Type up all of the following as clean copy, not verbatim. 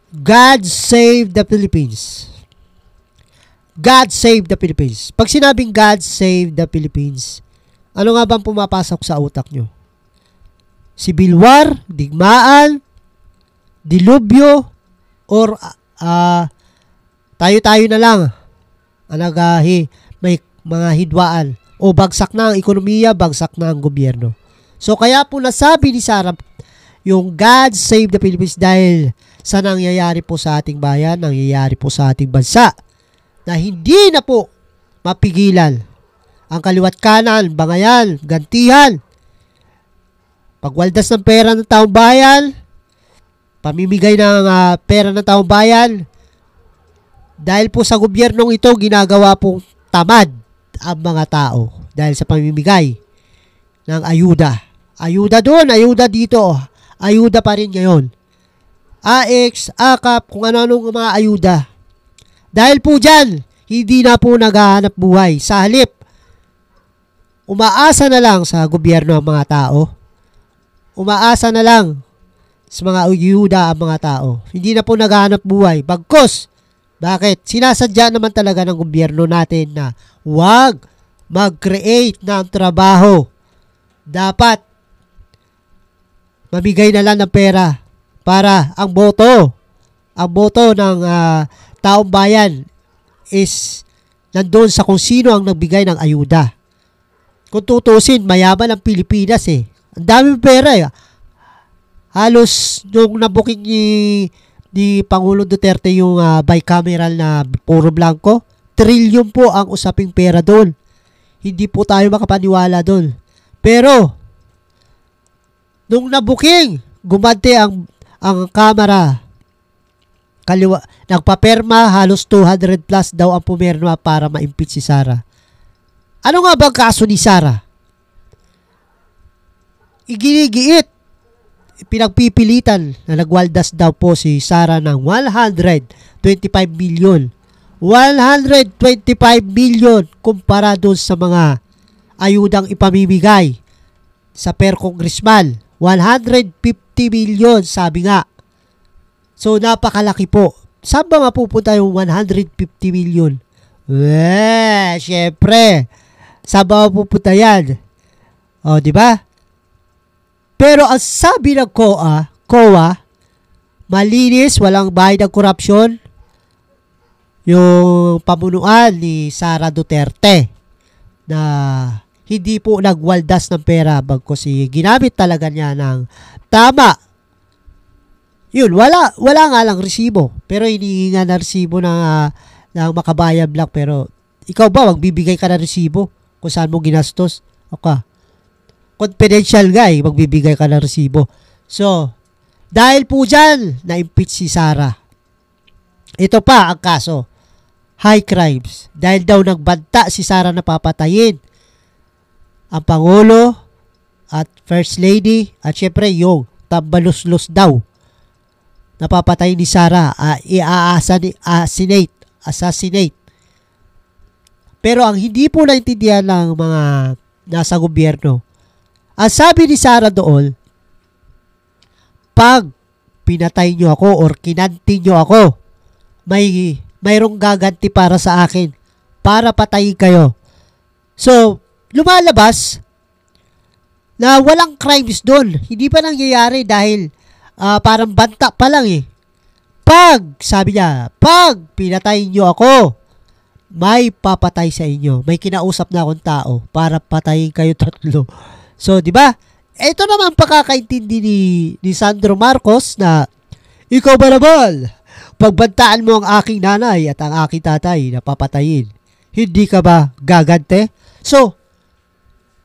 God save the Philippines. God save the Philippines. Pag sinabing God save the Philippines, ano nga bang pumapasok sa utak nyo? Civil War, digmaan, dilubyo, or tayo-tayo na lang may mga hidwaan o bagsak na ang ekonomiya, bagsak na ang gobyerno. So kaya po nasabi ni Sarah yung God save the Philippines dahil sa nangyayari po sa ating bayan, nangyayari po sa ating bansa na hindi na po mapigilan ang kaliwat kanan, bangayan, gantihan, pagwaldas ng pera ng taong bayan, pamimigay ng pera ng taong bayan. Dahil po sa gobyernong ito, ginagawa pong tamad ang mga tao dahil sa pamimigay ng ayuda. Ayuda doon, ayuda dito, ayuda pa rin ngayon. AX, AKAP, kung ano-anong mga ayuda. Dahil po dyan, hindi na po naghahanap buhay. Sa halip, umaasa na lang sa gobyerno ang mga tao. Umaasa na lang sa mga ayuda ang mga tao. Hindi na po naghahanap buhay. Bagkus, bakit? Sinasadya naman talaga ng gobyerno natin na huwag mag-create ng trabaho. Dapat mamigay na lang ng pera para ang boto ng taong bayan is nandoon sa kung sino ang nagbigay ng ayuda. Kung tutusin, mayaman ang Pilipinas eh. Ang daming pera eh. Halos nung nabuking ni Pangulo Duterte yung bicameral na puro blanco, trilyon po ang usaping pera doon. Hindi po tayo makapaniwala doon. Pero nung nabuking, gumante ang Kamara, nagpaperma, halos 200 plus daw ang pumirma para ma-impeach si Sara. Ano nga bang kaso ni Sara? Iginigiit, pinagpipilitan na nagwaldas daw po si Sara ng 125 billion. 125 billion kumpara doon sa mga ayudang ipamimigay sa per congressman. 150 billion, sabi nga. So, napakalaki po. Saan ba mapupunta yung 150 billion? Syempre. Saan ba mapupunta yan? O, di ba? Pero ang sabi ng COA, malinis, walang bayad ng korupsyon, yung pamunuan ni Sara Duterte na hindi po nagwaldas ng pera bagkus ginamit talaga niya ng tama. Yun, wala nga lang resibo. Pero hinihingi nga na resibo ng makabayan lang. Pero ikaw ba, magbibigay ka ng resibo kung saan mo ginastos? Okay. Confidential guy, magbibigay ka ng resibo. So, dahil po dyan, na-impeach si Sara. Ito pa ang kaso. High crimes. Dahil daw nagbanta si Sara na papatayin ang Pangulo at First Lady at syempre yung tambaluslos daw napapatay ni Sara, assassinate. Pero ang hindi po naintindihan ng mga nasa gobyerno, ang sabi ni Sara doon, pag pinatay nyo ako or kinanti nyo ako, mayroong gaganti para sa akin para patayin kayo. So, lumalabas na walang crimes doon. Hindi pa nangyayari dahil parang banta pa lang eh. Sabi niya, pag pinatay nyo ako, may papatay sa inyo. May kinausap na akong tao para patayin kayo tatlo. So, di ba? Ito naman pagkakaintindi ni Sandro Marcos na ikaw ba naman? Pagbantaan mo ang aking nanay at ang aking tatay na papatayin. Hindi ka ba gagante? So,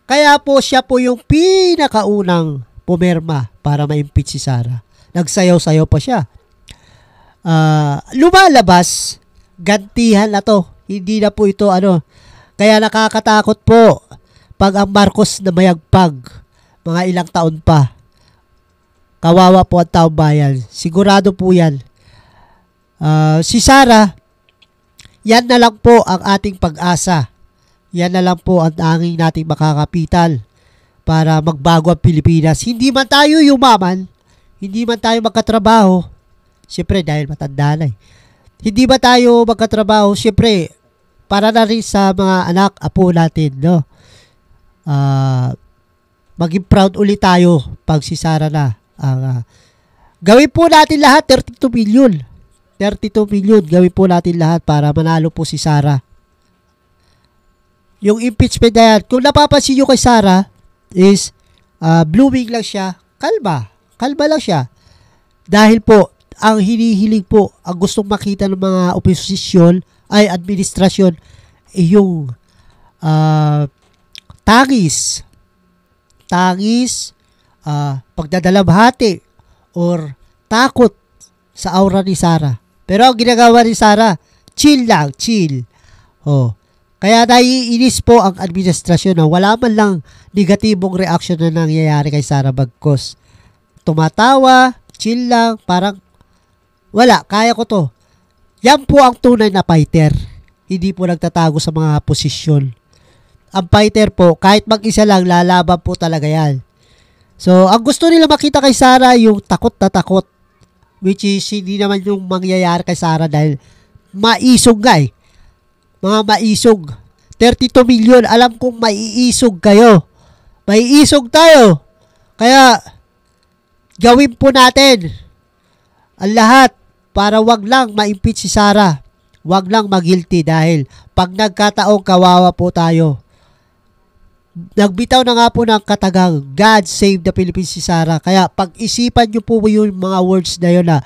kaya po siya po yung pinakaunang pumirma para ma-impeach si Sara. Nagsayaw-sayaw pa siya. Lumalabas, gantihan na to. Hindi na po ito Kaya nakakatakot po pag ang Marcos na mayagpag, mga ilang taon pa. Kawawa po ang taong bayan. Sigurado po yan. Si Sara, yan na lang po ang ating pag-asa. Yan na lang po ang tanging nating makakapital para magbago ang Pilipinas. Hindi man tayo yumaman, hindi man tayo magkatrabaho, Siyempre, dahil matanda na eh. Hindi ba tayo magkatrabaho? Siyempre, para na rin sa mga anak, apo natin, no? Maging proud ulit tayo pag si Sarah na. Gawin po natin lahat, 32 million. 32 million, gawin po natin lahat para manalo po si Sarah. Yung impeachment na yan, kung napapansin nyo kay Sarah, is blooming lang siya, kalma lang siya. Dahil po, ang hinihiling po, ang gustong makita ng mga oposisyon, ay administrasyon, yung tangis, pagdadalamhati, or takot sa aura ni Sarah. Pero ang ginagawa ni Sarah, chill lang, chill. Kaya naiinis po ang administrasyon na wala man lang negatibong reaction na nangyayari kay Sarah Bagcos. Tumatawa, chill lang, parang wala, kaya ko to. Yan po ang tunay na fighter. Hindi po nagtatago sa mga posisyon. Ang fighter po, kahit mag-isa lang, lalaban po talaga yan. So, ang gusto nila makita kay Sarah, yung takot na takot. Which is, hindi naman yung mangyayari kay Sarah dahil maisog nga eh. Mga maisog. 32 million, alam kong maiisog kayo. Maiisog tayo. Kaya, gawin po natin ang lahat para wag lang ma-impeach si Sarah. Wag lang mag-guilty dahil pag nagkataong kawawa po tayo. Nagbitaw na nga po ng katagang God save the Philippines si Sarah. Kaya pag-isipan nyo po yung mga words na yun na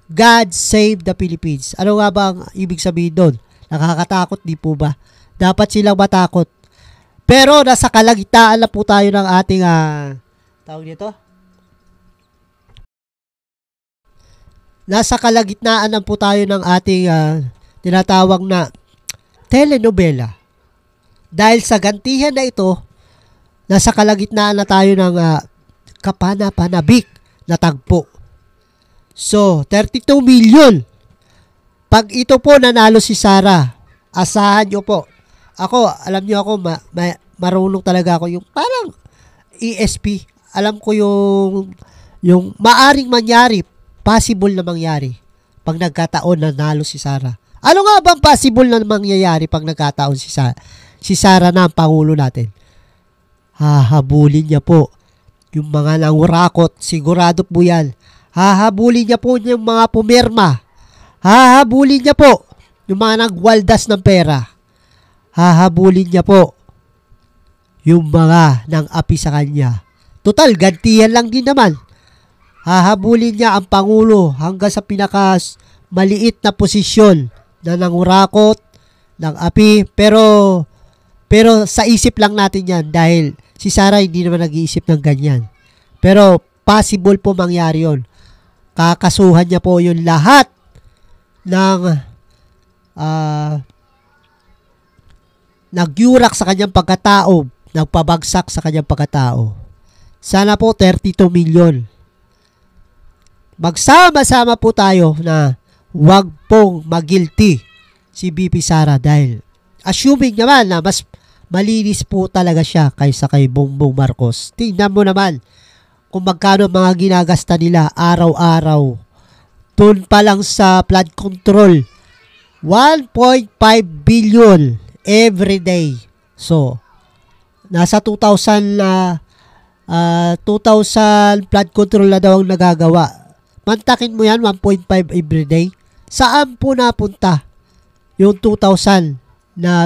God save the Philippines. Ano nga ba ang ibig sabihin doon? Nakakatakot, di po ba? Dapat silang matakot. Pero nasa kalagitnaan na po tayo ng ating tawag nito? Nasa kalagitnaan na po tayo ng ating tinatawag na telenovela. Dahil sa gantihan na ito, nasa kalagitnaan na tayo ng kapana-panabik na tagpo. So, 32 million. Pag ito po nanalo si Sarah, asahan nyo po. Ako, alam nyo ako, marunong talaga ako yung parang ESP. Alam ko yung maaring mangyari, possible na mangyari pag nagkataon na nanalo si Sarah. Ano nga bang possible na mangyayari pag nagkataon si Sarah na ang Pangulo natin? Hahabulin niya po yung mga nangurakot. Sigurado po yan. Hahabulin niya po yung mga pumirma. Hahabulin niya po yung mga nagwaldas ng pera. Hahabulin niya po yung mga nang api sa kanya. Total, gantihan lang din naman. Hahabulin niya ang Pangulo hanggang sa pinakas maliit na posisyon na nangurakot, ng api. Pero sa isip lang natin yan dahil si Sarah hindi naman nag-iisip ng ganyan. Pero possible po mangyari yun. Kakasuhan niya po yung lahat ng nagyurak sa kanyang pagkatao, nagpabagsak sa kanyang pagkatao. Sana po 32 million. Magsama-sama po tayo na wag pong mag-guilty si BP Sara dahil assuming naman na mas malinis po talaga siya kaysa kay Bongbong Marcos. Tingnan mo naman kung magkano mga ginagasta nila araw-araw. Doon pa lang sa flood control, 1.5 billion every day. So, nasa 2,000 flood control na daw ang nagagawa. Mantakin mo yan, 1.5 every day. Saan po napunta yung 2,000 na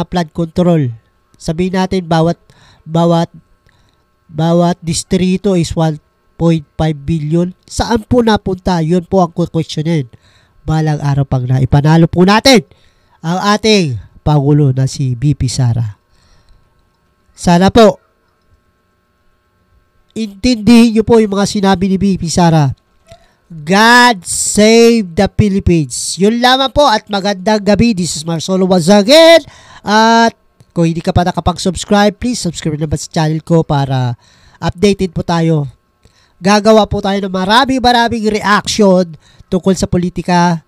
flood control? Sabihin natin bawat distrito is 1.5 billion. Saan po napunta? Yun po ang questionin. Balang araw pag ipanalo po natin ang ating Pangulo na si BP Sara. Sana po intindihin nyo po yung mga sinabi ni BP Sara. God save the Philippines. Yun lamang po at magandang gabi. This is Marsolo once again. At kung hindi ka pa nakapag-subscribe, please subscribe naman sa channel ko para updated po tayo. Gagawa po tayo ng maraming reaction tungkol sa politika.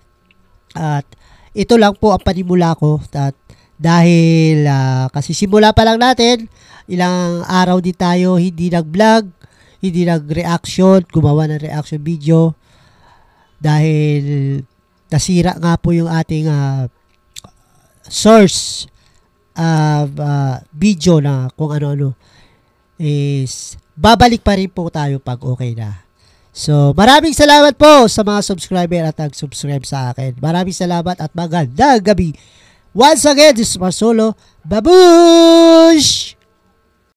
At ito lang po ang panimula ko. At dahil kasi simula pa lang natin, ilang araw din tayo hindi nag-vlog, hindi nag-reaction, gumawa ng reaction video. dahil nasira nga po yung ating source video na kung ano-ano is babalik pa rin po tayo pag okay na. So, maraming salamat po sa mga subscriber at nag-subscribe sa akin. Maraming salamat at magandang gabi. Once again, this is Marcelo. Babush!